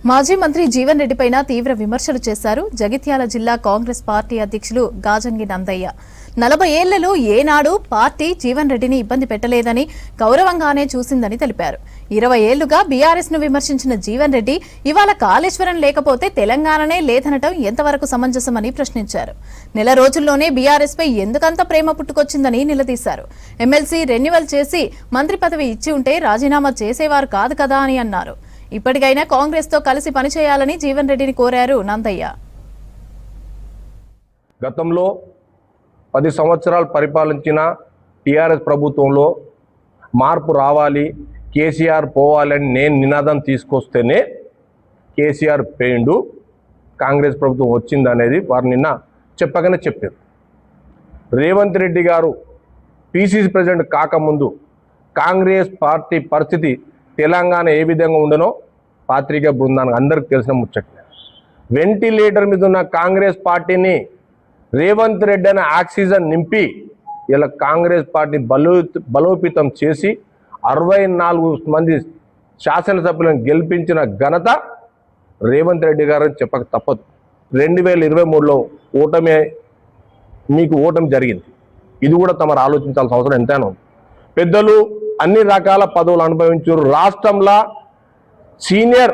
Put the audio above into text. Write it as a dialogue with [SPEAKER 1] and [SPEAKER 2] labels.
[SPEAKER 1] మాజీ మంత్రి జీవన్ రెడ్డి పైన తీవ్ర విమర్శలు చేశారు జగిత్యాల జిల్లా కాంగ్రెస్ పార్టీ అధ్యక్షులు గాజంగి నందయ్య. 40 ఏళ్లలో ఏనాడు పార్టీ జీవన్ రెడ్డిని ఇబ్బంది పెట్టలేదని, గౌరవంగానే చూసిందని తెలిపారు. 20 ఏళ్లుగా బీఆర్ఎస్ ను విమర్శించిన జీవన్ రెడ్డి ఇవాళ కాళేశ్వరం లేకపోతే తెలంగాణనే లేదనటం ఎంతవరకు సమంజసమని ప్రశ్నించారు. నెల రోజుల్లోనే బీఆర్ఎస్ పై ఎందుకంత ప్రేమ పుట్టుకొచ్చిందని నిలదీశారు. ఎమ్మెల్సీ రెన్యువల్ చేసి మంత్రి పదవి ఇచ్చి ఉంటే రాజీనామా చేసేవారు కాదు కదా అని అన్నారు. ఇప్పటికైనా కాంగ్రెస్ తో కలిసి పనిచేయాలని జీవన్ రెడ్డిని కోరారు నందయ్య.
[SPEAKER 2] గతంలో 10 సంవత్సరాలు పరిపాలించిన టీఆర్ఎస్ ప్రభుత్వంలో మార్పు రావాలి, కేసీఆర్ పోవాలని నేను నినాదం తీసుకొస్తేనే కేసీఆర్ పోయిండు, కాంగ్రెస్ ప్రభుత్వం వచ్చిందనేది వారు నిన్న చెప్పగానే చెప్పారు. రేవంత్ రెడ్డి గారు పిసిసి ప్రెసిడెంట్ కాకముందు కాంగ్రెస్ పార్టీ పరిస్థితి తెలంగాణ ఏ విధంగా ఉండనో పాత్రికా బృందానికి అందరికి తెలిసిన ముచ్చట్లే. వెంటిలేటర్ మీద ఉన్న కాంగ్రెస్ పార్టీని రేవంత్ రెడ్డి అనే ఆక్సిజన్ నింపి ఇలా కాంగ్రెస్ పార్టీ బలోపేతం చేసి 64 మంది శాసనసభ్యులను గెలిపించిన ఘనత రేవంత్ రెడ్డి గారని చెప్పక తప్పదు. 2023లో మీకు ఓటమి జరిగింది. ఇది కూడా తమరు ఆలోచించాల్సిన అవసరం ఎంతైనా ఉంది. పెద్దలు అన్ని రకాల పదవులు అనుభవించారు. రాష్ట్రంలో సీనియర్